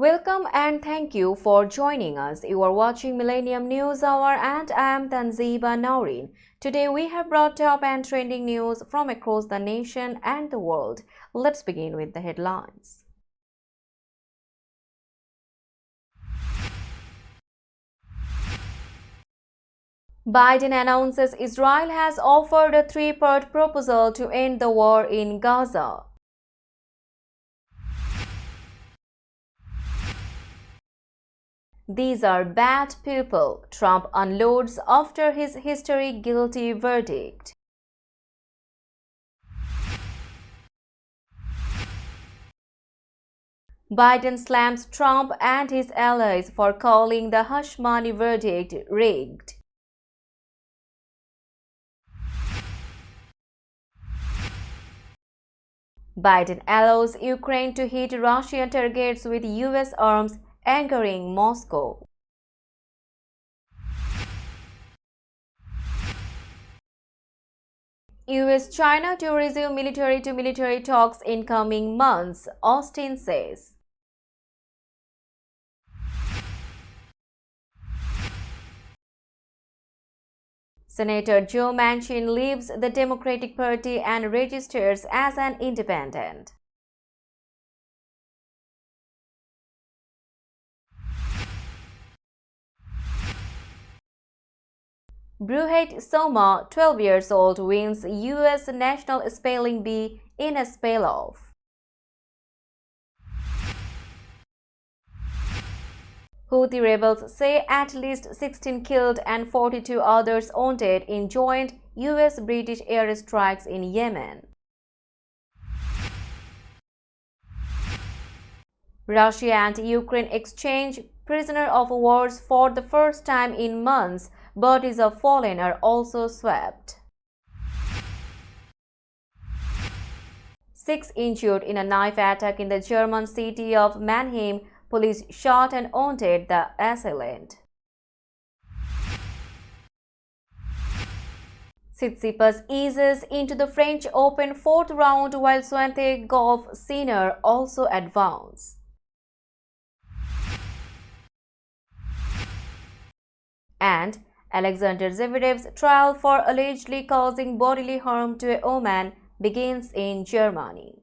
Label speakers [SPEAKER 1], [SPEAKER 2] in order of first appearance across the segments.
[SPEAKER 1] Welcome and thank you for joining us. You are watching Millennium News Hour and I am Tanzeeba Naureen. Today we have brought top and trending news from across the nation and the world. Let's begin with the headlines. Biden announces Israel has offered a three-part proposal to end the war in Gaza. These are bad people, Trump unloads after his historic guilty verdict. Biden slams Trump and his allies for calling the hush money verdict rigged. Biden allows Ukraine to hit Russian targets with US arms, angering Moscow. US-China to resume military-to-military talks in coming months, Austin says. Senator Joe Manchin leaves the Democratic Party and registers as an independent. Bruhet Soma, 12 years old, wins U.S. National Spelling Bee in a spell-off. Houthi rebels say at least 16 killed and 42 others wounded in joint U.S.-British airstrikes in Yemen. Russia and Ukraine exchange prisoner of wars for the first time in months. Bodies of fallen are also swept. 6 injured in a knife attack in the German city of Mannheim. Police shot and wounded the assailant. Tsitsipas eases into the French Open fourth round while Swiatek golf senior also advance. And Alexander Zverdev's trial for allegedly causing bodily harm to a woman begins in Germany.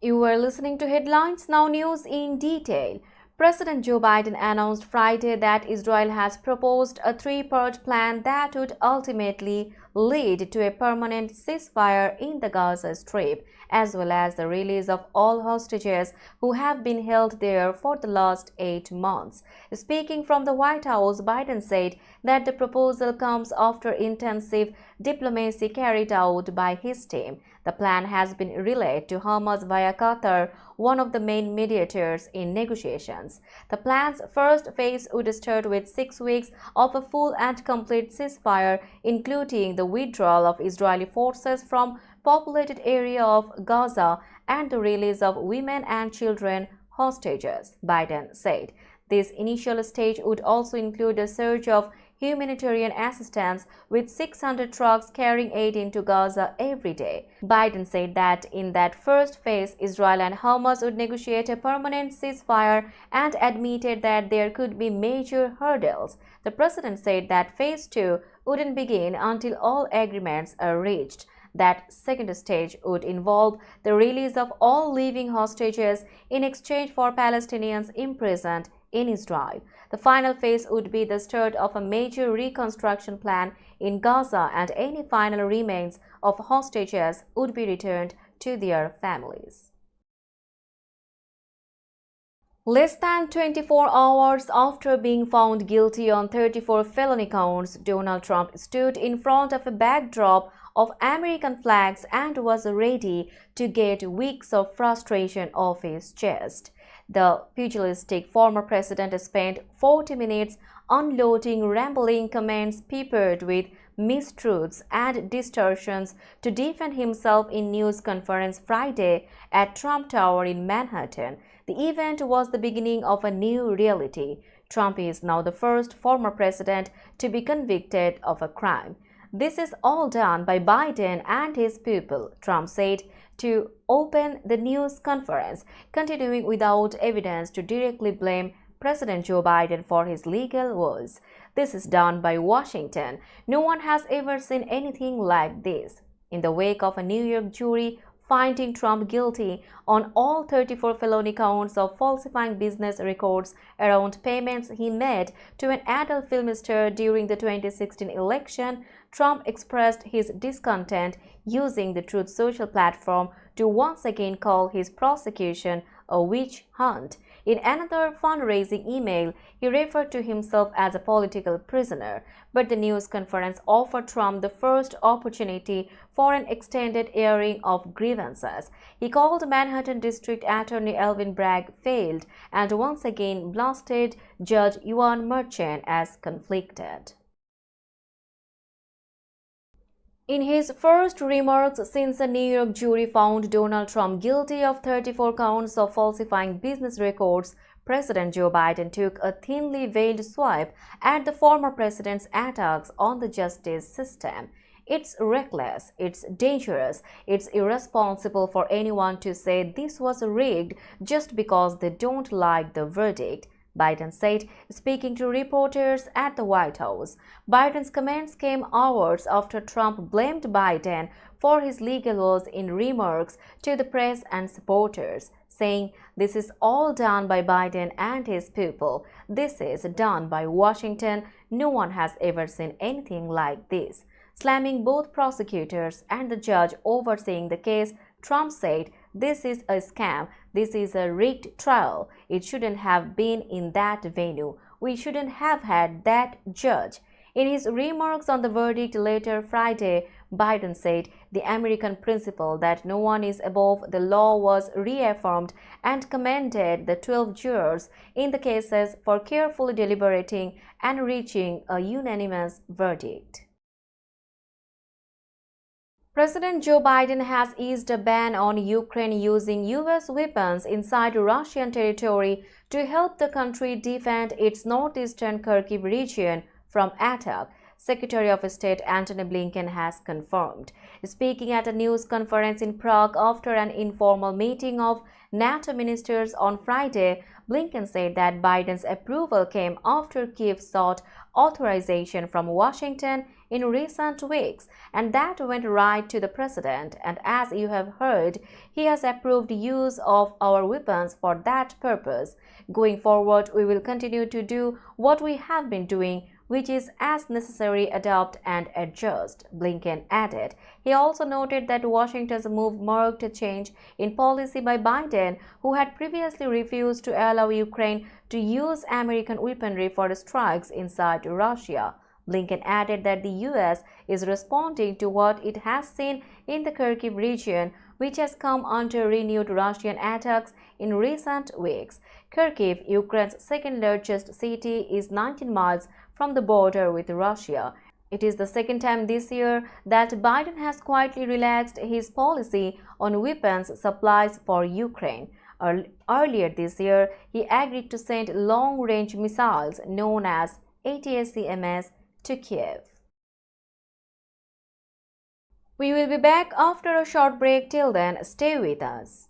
[SPEAKER 1] You were listening to Headlines, now news in detail. President Joe Biden announced Friday that Israel has proposed a three-part plan that would ultimately lead to a permanent ceasefire in the Gaza Strip, as well as the release of all hostages who have been held there for the last 8 months. Speaking from the White House, Biden said that the proposal comes after intensive diplomacy carried out by his team. The plan has been relayed to Hamas via Qatar, one of the main mediators in negotiations. The plan's first phase would start with 6 weeks of a full and complete ceasefire, including the withdrawal of Israeli forces from populated area of Gaza and the release of women and children hostages, Biden said. This initial stage would also include a surge of humanitarian assistance with 600 trucks carrying aid into Gaza every day. Biden said that in that first phase, Israel and Hamas would negotiate a permanent ceasefire and admitted that there could be major hurdles. The president said that phase 2 wouldn't begin until all agreements are reached. That second stage would involve the release of all living hostages in exchange for Palestinians imprisoned in Israel. The final phase would be the start of a major reconstruction plan in Gaza, and any final remains of hostages would be returned to their families. Less than 24 hours after being found guilty on 34 felony counts, Donald Trump stood in front of a backdrop of American flags and was ready to get weeks of frustration off his chest. The pugilistic former president spent 40 minutes unloading rambling comments peppered with mistruths and distortions to defend himself in news conference Friday at Trump Tower in Manhattan. The event was the beginning of a new reality. Trump is now the first former president to be convicted of a crime. This is all done by Biden and his people, Trump said to open the news conference, continuing without evidence to directly blame President Joe Biden for his legal woes. This is done by Washington. No one has ever seen anything like this. In the wake of a New York jury finding Trump guilty on all 34 felony counts of falsifying business records around payments he made to an adult film star during the 2016 election, Trump expressed his discontent using the Truth Social platform to once again call his prosecution a witch hunt. In another fundraising email, he referred to himself as a political prisoner, but the news conference offered Trump the first opportunity for an extended airing of grievances. He called Manhattan District Attorney Alvin Bragg failed and once again blasted Judge Juan Merchan as conflicted. In his first remarks since the New York jury found Donald Trump guilty of 34 counts of falsifying business records, President Joe Biden took a thinly veiled swipe at the former president's attacks on the justice system. It's reckless, it's dangerous, it's irresponsible for anyone to say this was rigged just because they don't like the verdict, Biden said, speaking to reporters at the White House. Biden's comments came hours after Trump blamed Biden for his legal woes in remarks to the press and supporters, saying, "This is all done by Biden and his people. This is done by Washington. No one has ever seen anything like this." Slamming both prosecutors and the judge overseeing the case, Trump said, "This is a scam. This is a rigged trial. It shouldn't have been in that venue. We shouldn't have had that judge." In his remarks on the verdict later Friday, Biden said the American principle that no one is above the law was reaffirmed and commended the 12 jurors in the cases for carefully deliberating and reaching a unanimous verdict. President Joe Biden has eased a ban on Ukraine using U.S. weapons inside Russian territory to help the country defend its northeastern Kharkiv region from attack, Secretary of State Antony Blinken has confirmed. Speaking at a news conference in Prague after an informal meeting of NATO ministers on Friday, Blinken said that Biden's approval came after Kyiv sought authorization from Washington in recent weeks, and that went right to the president. And as you have heard, he has approved use of our weapons for that purpose. Going forward, we will continue to do what we have been doing, which is as necessary adapt and adjust, Blinken added. He also noted that Washington's move marked a change in policy by Biden, who had previously refused to allow Ukraine to use American weaponry for strikes inside Russia. Blinken added that the U.S. is responding to what it has seen in the Kharkiv region, which has come under renewed Russian attacks in recent weeks. Kharkiv, Ukraine's second-largest city, is 19 miles from the border with Russia. It is the second time this year that Biden has quietly relaxed his policy on weapons supplies for Ukraine. Earlier this year, he agreed to send long-range missiles known as ATACMS to Kiev. We will be back after a short break. Till then, stay with us.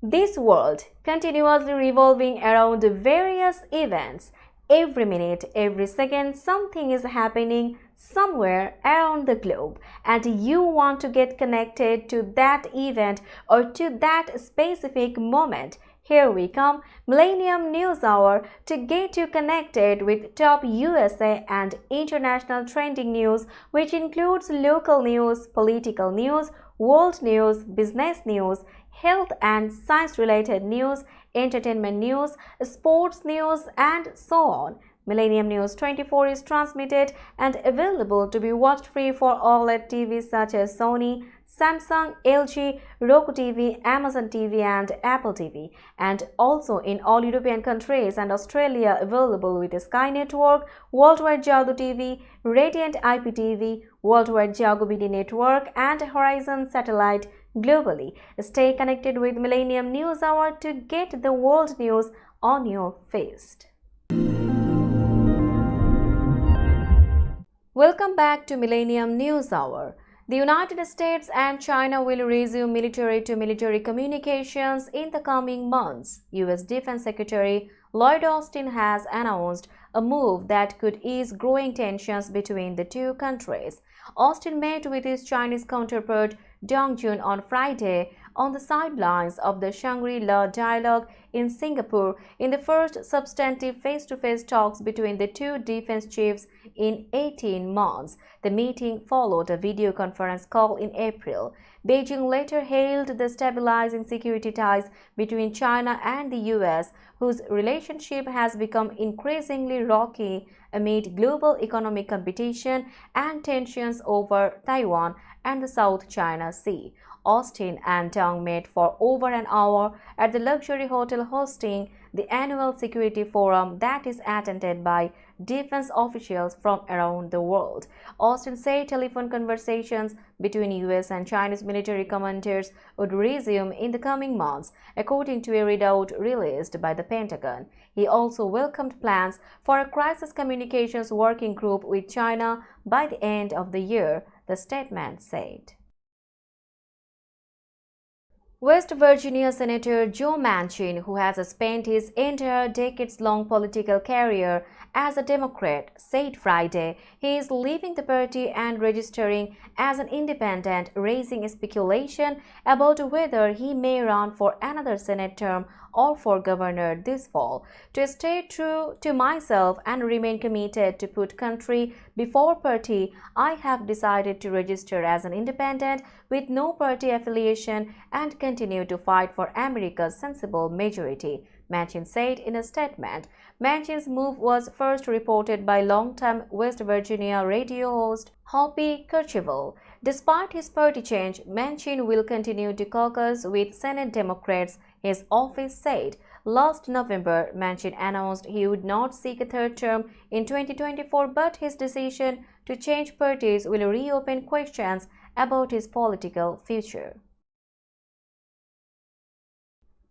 [SPEAKER 1] This world continuously revolving around various events. Every minute, every second, something is happening somewhere around the globe, and you want to get connected to that event or to that specific moment. Here we come, Millennium News Hour, to get you connected with top USA and international trending news, which includes local news, political news, world news, business news, health and science-related news, entertainment news, sports news, and so on. Millennium News 24 is transmitted and available to be watched free for OLED TVs such as Sony, Samsung, LG, Roku TV, Amazon TV, and Apple TV, and also in all European countries and Australia available with Sky Network, Worldwide Jago TV, Radiant IPTV, Worldwide Jago BD Network, and Horizon Satellite globally. Stay connected with Millennium News Hour to get the world news on your feed. Welcome back to Millennium News Hour. The United States and China will resume military-to-military communications in the coming months. U.S. Defense Secretary Lloyd Austin has announced a move that could ease growing tensions between the two countries. Austin met with his Chinese counterpart Dong Jun on Friday on the sidelines of the Shangri-La Dialogue in Singapore in the first substantive face-to-face talks between the two defense chiefs in 18 months. The meeting followed a video conference call in April. Beijing later hailed the stabilizing security ties between China and the U.S., whose relationship has become increasingly rocky amid global economic competition and tensions over Taiwan and the South China Sea. Austin and Dong met for over an hour at the luxury hotel hosting the annual security forum that is attended by defense officials from around the world. Austin said telephone conversations between U.S. and Chinese military commanders would resume in the coming months, according to a readout released by the Pentagon. He also welcomed plans for a crisis communications working group with China by the end of the year, the statement said. West Virginia Senator Joe Manchin, who has spent his entire decades-long political career as a Democrat, said Friday he is leaving the party and registering as an independent, raising speculation about whether he may run for another Senate term or for governor this fall. To stay true to myself and remain committed to put country before party, I have decided to register as an independent with no party affiliation and continue to fight for America's sensible majority, Manchin said in a statement. Manchin's move was first reported by longtime West Virginia radio host Hoppy Kercheval. Despite his party change, Manchin will continue to caucus with Senate Democrats, his office said. Last November, Manchin announced he would not seek a third term in 2024, but his decision to change parties will reopen questions about his political future.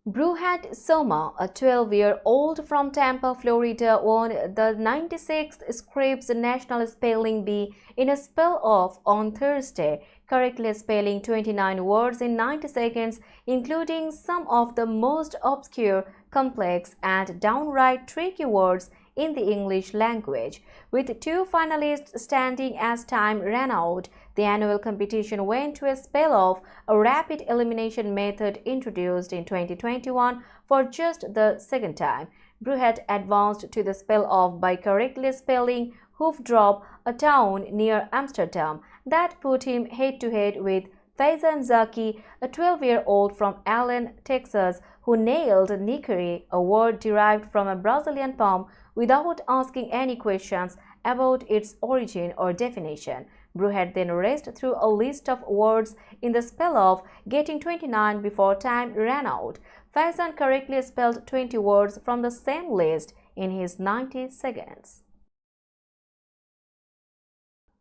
[SPEAKER 1] Bruhat Soma, a 12-year-old from Tampa, Florida, won the 96th Scripps National Spelling Bee in a spell-off on Thursday, correctly spelling 29 words in 90 seconds, including some of the most obscure, complex, and downright tricky words in the English language. With two finalists standing as time ran out, the annual competition went to a spell-off, a rapid elimination method introduced in 2021 for just the second time. Bruhat advanced to the spell-off by correctly spelling Hoofddorp, a town near Amsterdam. That put him head-to-head with Faizan Zaki, a 12-year-old from Allen, Texas, who nailed Nickerie, a word derived from a Brazilian poem, without asking any questions about its origin or definition. Bruhat then raced through a list of words in the spell-off, getting 29 before time ran out. Faizan correctly spelled 20 words from the same list in his 90 seconds.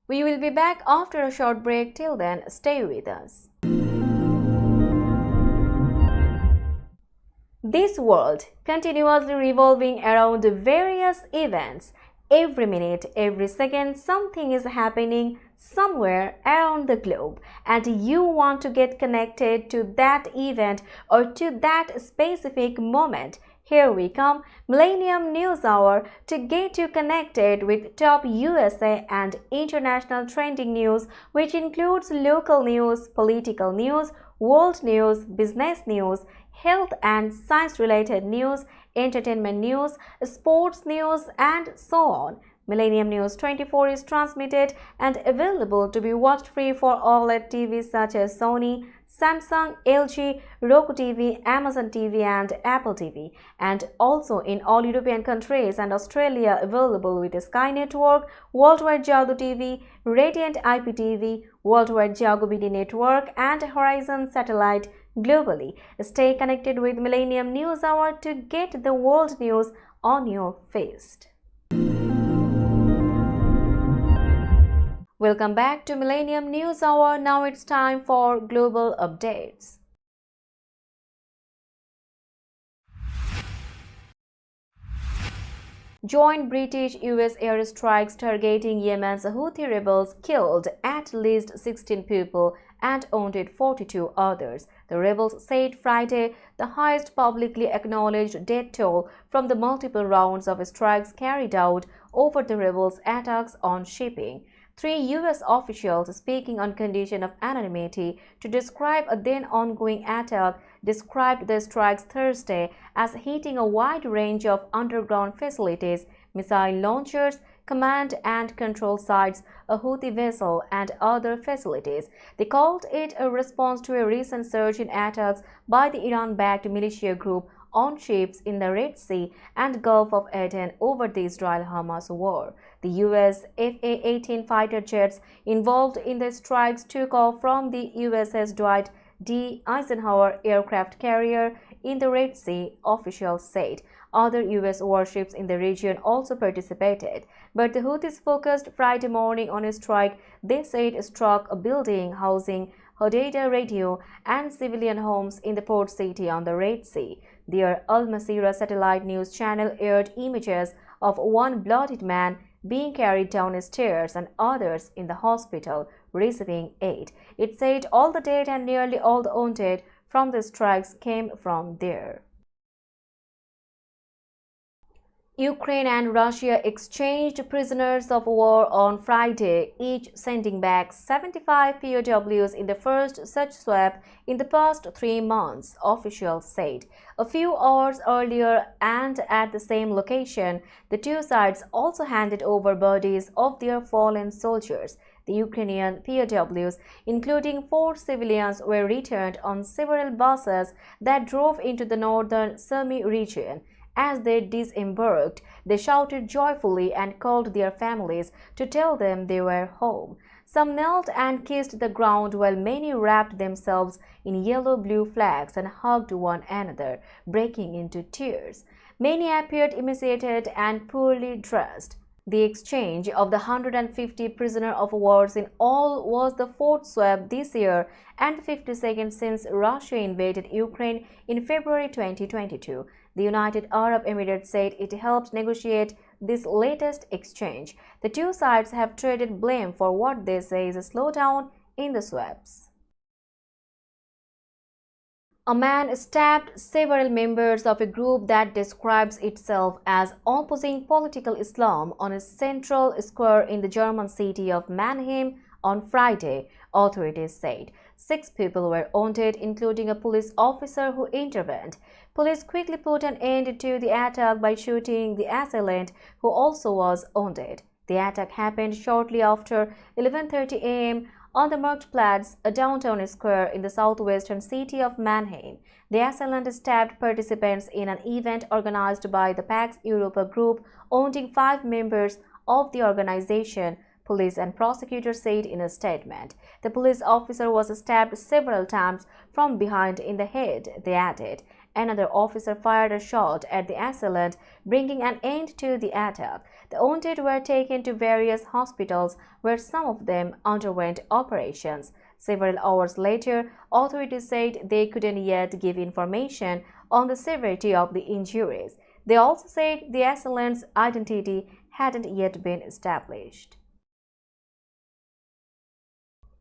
[SPEAKER 1] We will be back after a short break. Till then, stay with us. This world continuously revolving around various events. Every minute, every second, something is happening somewhere around the globe, and you want to get connected to that event or to that specific moment. Here we come, Millennium News Hour, to get you connected with top USA and international trending news, which includes local news, political news, world news, business news, health and science-related news, entertainment news, sports news, and so on. Millennium News 24 is transmitted and available to be watched free for OLED TVs such as Sony, Samsung, LG, Roku TV, Amazon TV, and Apple TV, and also in all European countries and Australia available with Sky Network, Worldwide Jago TV, Radiant IPTV, Worldwide Jago BD Network, and Horizon Satellite globally. Stay connected with Millennium News Hour to get the world news on your fist. Welcome back to Millennium News Hour. Now it's time for global updates. Joint British-US airstrikes targeting Yemen's Houthi rebels killed at least 16 people and wounded 42 others. The rebels said Friday the highest publicly acknowledged death toll from the multiple rounds of strikes carried out over the rebels' attacks on shipping. Three U.S. officials speaking on condition of anonymity to describe a then ongoing attack described the strikes Thursday as hitting a wide range of underground facilities, missile launchers, command and control sites, a Houthi vessel, and other facilities. They called it a response to a recent surge in attacks by the Iran-backed militia group on ships in the Red Sea and Gulf of Aden over the Israel-Hamas war. The U.S. Fa-18 fighter jets involved in the strikes took off from the USS Dwight D. Eisenhower aircraft carrier in the Red Sea, officials said. Other U.S. warships in the region also participated, but the Houthis focused Friday morning on a strike they said struck a building housing Hodeidah radio and civilian homes in the port city on the Red Sea. Their Al Masirah satellite news channel aired images of one bloodied man being carried down stairs and others in the hospital receiving aid. It said all the dead and nearly all the wounded from the strikes came from there. Ukraine and Russia exchanged prisoners of war on Friday, each sending back 75 POWs in the first such swap in the past 3 months, officials said. A few hours earlier and at the same location, the two sides also handed over bodies of their fallen soldiers. The Ukrainian POWs, including 4 civilians, were returned on several buses that drove into the northern Sumy region. As they disembarked, they shouted joyfully and called their families to tell them they were home. Some knelt and kissed the ground while many wrapped themselves in yellow-blue flags and hugged one another, breaking into tears. Many appeared emaciated and poorly dressed. The exchange of the 150 prisoners of war in all was the 4th swap this year and the 52nd since Russia invaded Ukraine in February 2022. The United Arab Emirates said it helped negotiate this latest exchange. The two sides have traded blame for what they say is a slowdown in the swaps. A man stabbed several members of a group that describes itself as opposing political Islam on a central square in the German city of Mannheim on Friday, authorities said. 6 people were wounded, including a police officer who intervened. Police quickly put an end to the attack by shooting the assailant, who also was wounded. The attack happened shortly after 11:30 a.m. on the Marktplatz, a downtown square in the southwestern city of Mannheim. The assailant stabbed participants in an event organized by the Pax Europa group, wounding 5 members of the organization, police and prosecutors said in a statement. The police officer was stabbed several times from behind in the head, they added. Another officer fired a shot at the assailant, bringing an end to the attack. The wounded were taken to various hospitals where some of them underwent operations. Several hours later, authorities said they couldn't yet give information on the severity of the injuries. They also said the assailant's identity hadn't yet been established.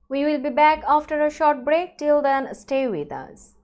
[SPEAKER 1] We will be back after a short break. Till then, stay with us.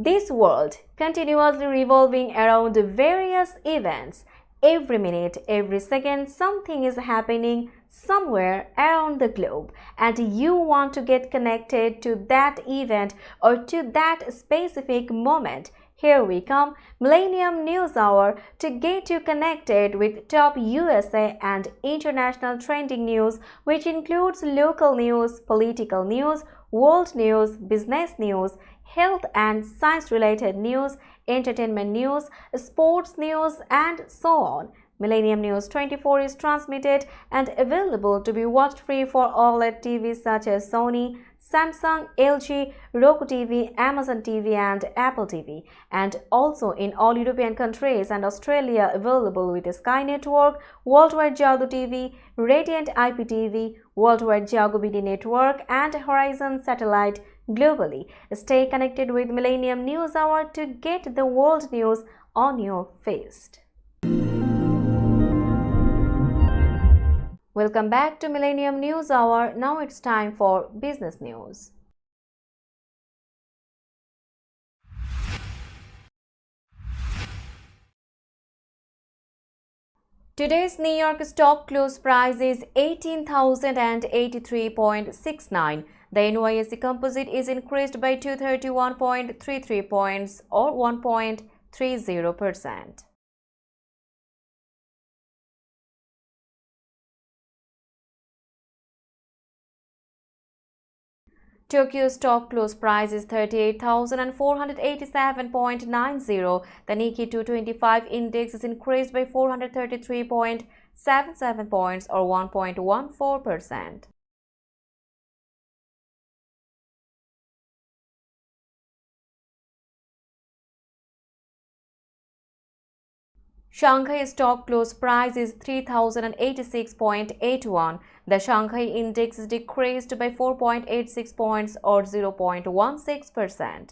[SPEAKER 1] This world continuously revolving around various events. Every minute, every second, something is happening somewhere around the globe, and you want to get connected to that event or to that specific moment. Here we come, Millennium News Hour, to get you connected with top USA and international trending news, which includes local news, political news, world news, business news, health and science-related news, entertainment news, sports news, and so on. Millennium News 24 is transmitted and available to be watched free for OLED TVs such as Sony, Samsung, LG, Roku TV, Amazon TV, and Apple TV, and also in all European countries and Australia available with Sky Network, Worldwide Jago TV, Radiant IPTV, Worldwide Jago BD Network, and Horizon Satellite globally. Stay connected with Millennium News Hour to get the world news on your feed. Welcome back to Millennium News Hour. Now it's time for business news. Today's New York stock close price is 18,083.69. The NYSE Composite is increased by 231.33 points or 1.30%. Tokyo stock close price is 38,487.90. The Nikkei 225 index is increased by 433.77 points or 1.14%. Shanghai stock close price is 3,086.81. The Shanghai index is decreased by 4.86 points or 0.16%.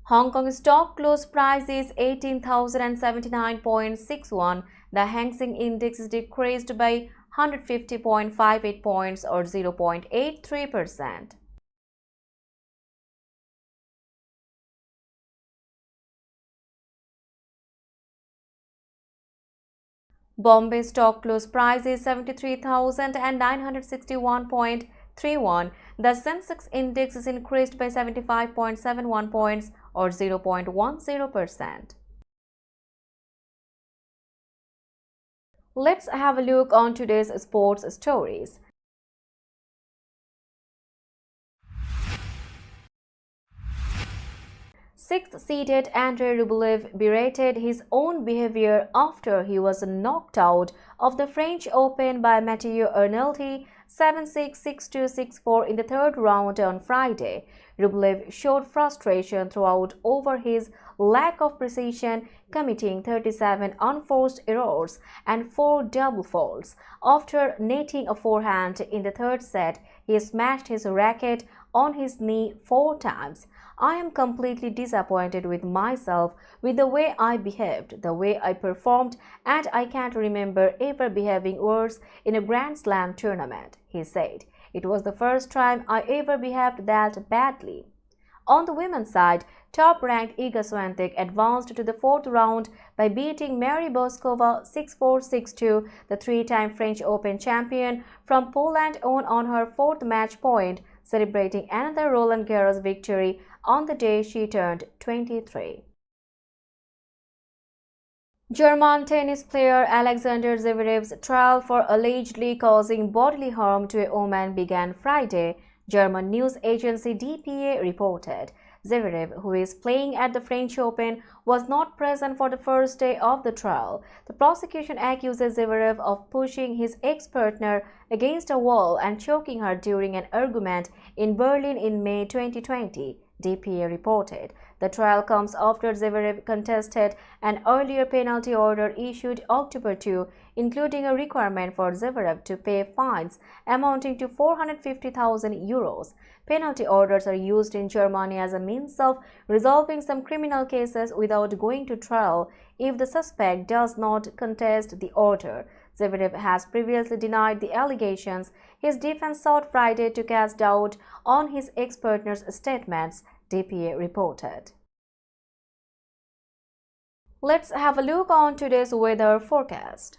[SPEAKER 1] Hong Kong stock close price is 18,079.61. The Hang Seng index is decreased by 150.58 points or 0.83%. Bombay stock close price is 73,961.31. The Sensex index is increased by 75.71 points or 0.10%. Let's have a look on today's sports stories. Sixth-seeded Andrei Rublev berated his own behavior after he was knocked out of the French Open by Matteo Arnaldi 7-6, 6-2, 6-4 in the third round on Friday. Rublev showed frustration throughout over his lack of precision, committing 37 unforced errors and 4 double faults. After netting a forehand in the third set, he smashed his racket on his knee 4 times. I am completely disappointed with myself, with the way I behaved, the way I performed, and I can't remember ever behaving worse in a Grand Slam tournament, he said. It was the first time I ever behaved that badly. On the women's side, top-ranked Iga Swiatek advanced to the fourth round by beating Mary Boskova 6-4, 6-2. The 3-time French Open champion from Poland won on her 4th match point, celebrating another Roland Garros victory on the day she turned 23. German tennis player Alexander Zverev's trial for allegedly causing bodily harm to a woman began Friday, German news agency DPA reported. Zverev, who is playing at the French Open, was not present for the first day of the trial. The prosecution accuses Zverev of pushing his ex-partner against a wall and choking her during an argument in Berlin in May 2020. DPA reported. The trial comes after Zverev contested an earlier penalty order issued October 2, including a requirement for Zverev to pay fines amounting to 450,000 euros. Penalty orders are used in Germany as a means of resolving some criminal cases without going to trial if the suspect does not contest the order. Zverev has previously denied the allegations. His defense sought Friday to cast doubt on his ex-partner's statements, DPA reported. Let's have a look on today's weather forecast.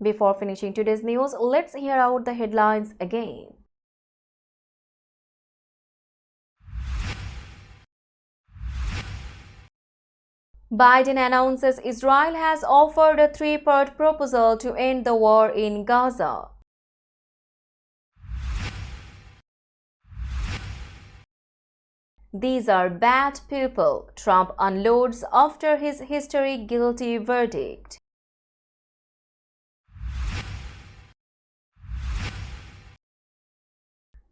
[SPEAKER 1] Before finishing today's news, let's hear out the headlines again. Biden announces Israel has offered a three-part proposal to end the war in Gaza. These are bad people, Trump unloads after his historic guilty verdict.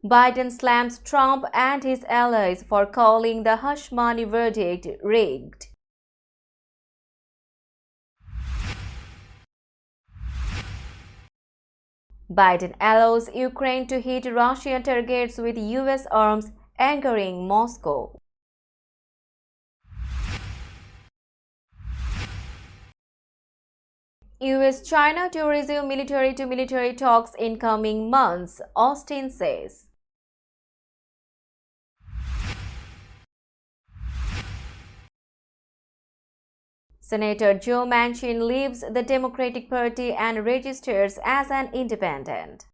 [SPEAKER 1] Biden slams Trump and his allies for calling the hush money verdict rigged. Biden allows Ukraine to hit Russian targets with US arms, angering Moscow. US-China to resume military-to-military talks in coming months, Austin says. Senator Joe Manchin leaves the Democratic Party and registers as an independent.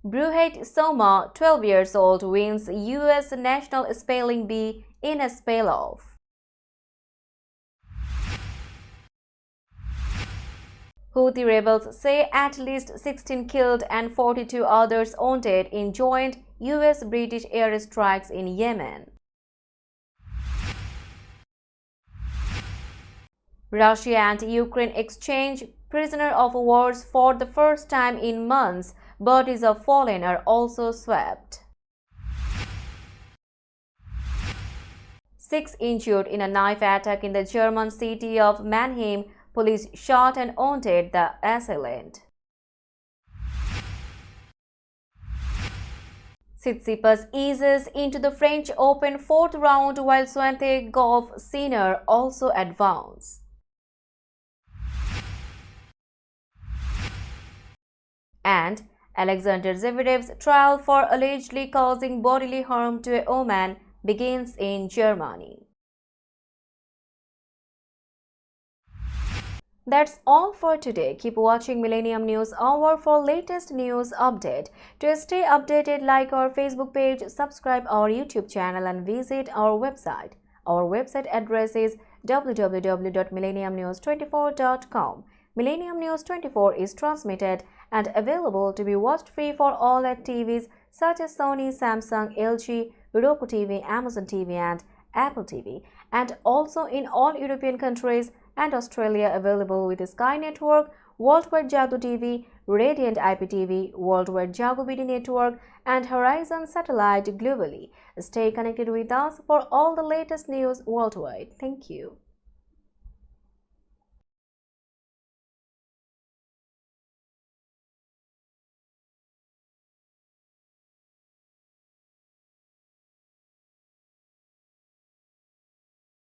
[SPEAKER 1] Bruhait Soma, 12 years old, wins U.S. National Spelling Bee in a spell-off. Houthi rebels say at least 16 killed and 42 others wounded in joint U.S.-British airstrikes in Yemen. Russia and Ukraine exchange prisoner of wars for the first time in months. Bodies of fallen are also swept. 6 injured in a knife attack in the German city of Mannheim. Police shot and wounded the assailant. Tsitsipas eases into the French Open 4th round while Swiatek Golf Sinner also advance. And Alexander Zverdev's trial for allegedly causing bodily harm to a woman begins in Germany. That's all for today. Keep watching Millennium News Hour for latest news update. To stay updated, like our Facebook page, subscribe our YouTube channel and visit our website. Our website address is www.millenniumnews24.com. Millennium News 24 is transmitted and available to be watched free for all at TVs such as Sony, Samsung, LG, Roku TV, Amazon TV and Apple TV, and also in all European countries and Australia, available with Sky Network, Worldwide Jago TV, Radiant IPTV, Worldwide Jago BD Network and Horizon Satellite globally. Stay connected with us for all the latest news worldwide. Thank you.